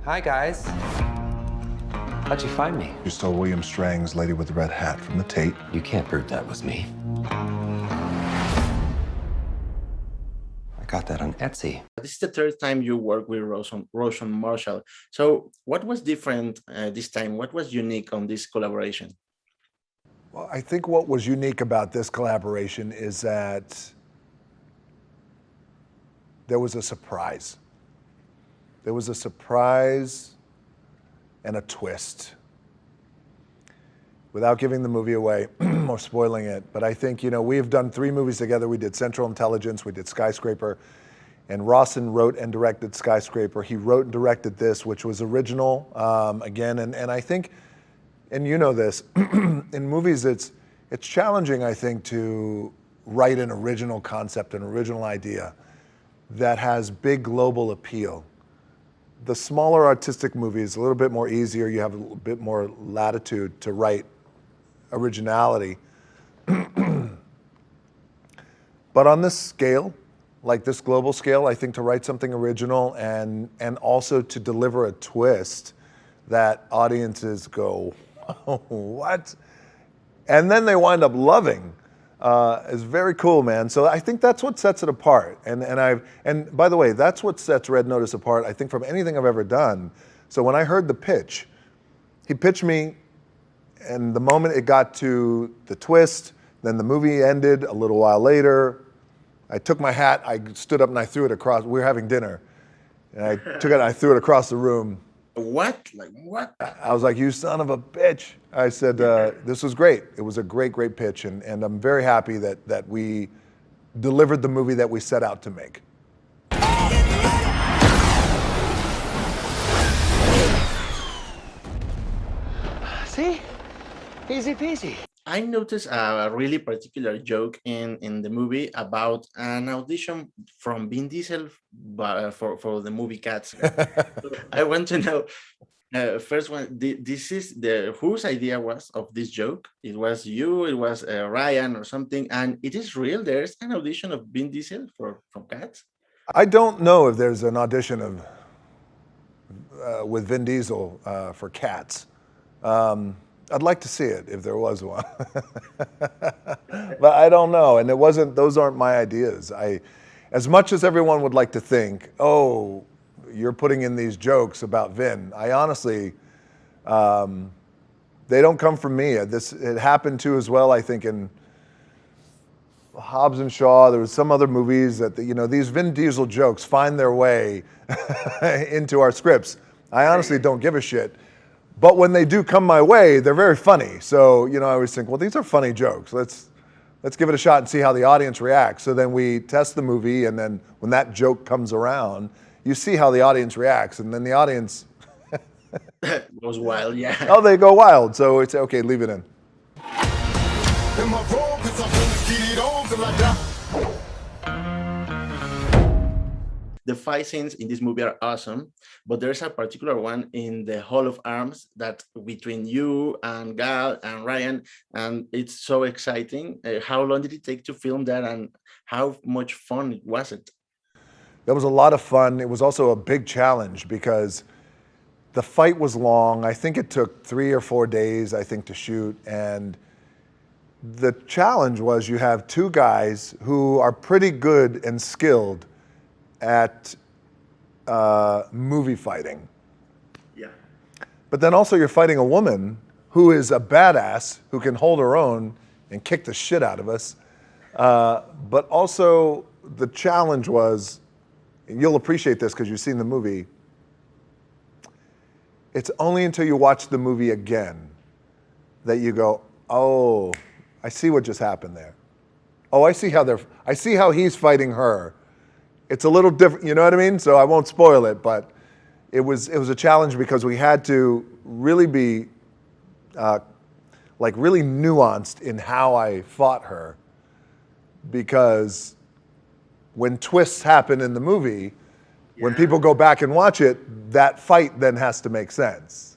Hi, guys. How'd you find me? You stole William Strang's Lady with the Red Hat from the tape. You can't prove that was me. I got that on Etsy. This is the third time you work with Roshan Marshall. So what was different this time? What was unique on this collaboration? Well, I think what was unique about this collaboration is that there was a surprise. There was a surprise and a twist. Without giving the movie away or spoiling it, but I think, we've done 3 movies together. We did Central Intelligence, we did Skyscraper, and Rawson wrote and directed Skyscraper. He wrote and directed this, which was original, again, and I think, and you know this, in movies it's challenging, I think, to write an original concept, an original idea that has big global appeal. The smaller artistic movies, a little bit more easier, you have a little bit more latitude to write originality. But on this scale, like this global scale, I think to write something original and also to deliver a twist that audiences go, oh, what? And then they wind up loving is very cool, man. So I think that's what sets it apart. And by the way, that's what sets Red Notice apart, I think, from anything I've ever done. So when I heard the pitch, he pitched me, and the moment it got to the twist, then the movie ended a little while later. I took my hat, I stood up and I threw it across, we were having dinner. And I took it and I threw it across the room. What? Like what? I was like, you son of a bitch. I said, this was great. It was a great, great pitch. And I'm very happy that we delivered the movie that we set out to make. See? Easy peasy. I noticed a really particular joke in the movie about an audition from Vin Diesel for the movie Cats. So I want to know, first one, this is whose idea was of this joke? It was you, it was Ryan or something, and it is real. There's an audition of Vin Diesel from Cats? I don't know if there's an audition with Vin Diesel for Cats. I'd like to see it if there was one, but I don't know. And those aren't my ideas. As much as everyone would like to think, oh, you're putting in these jokes about Vin, I honestly, they don't come from me. It happened too as well, I think, in Hobbs and Shaw. There was some other movies that, these Vin Diesel jokes find their way into our scripts. I honestly don't give a shit. But when they do come my way, they're very funny. So, I always think, well, these are funny jokes. Let's give it a shot and see how the audience reacts. So then we test the movie, and then when that joke comes around, you see how the audience reacts, and then the audience goes wild, yeah. Oh, they go wild. So it's okay, leave it in. The fight scenes in this movie are awesome, but there's a particular one in the Hall of Arms that between you and Gal and Ryan, and it's so exciting. How long did it take to film that, and how much fun was it? That was a lot of fun. It was also a big challenge because the fight was long. I think it took 3 or 4 days, to shoot. And the challenge was you have 2 guys who are pretty good and skilled at movie fighting. Yeah. But then also you're fighting a woman who is a badass, who can hold her own and kick the shit out of us. But also the challenge was, and you'll appreciate this because you've seen the movie, it's only until you watch the movie again that you go, oh, I see what just happened there. Oh, I see how he's fighting her. It's a little different, you know what I mean? So I won't spoil it, but it was a challenge because we had to really be really nuanced in how I fought her, because when twists happen in the movie, when people go back and watch it, that fight then has to make sense.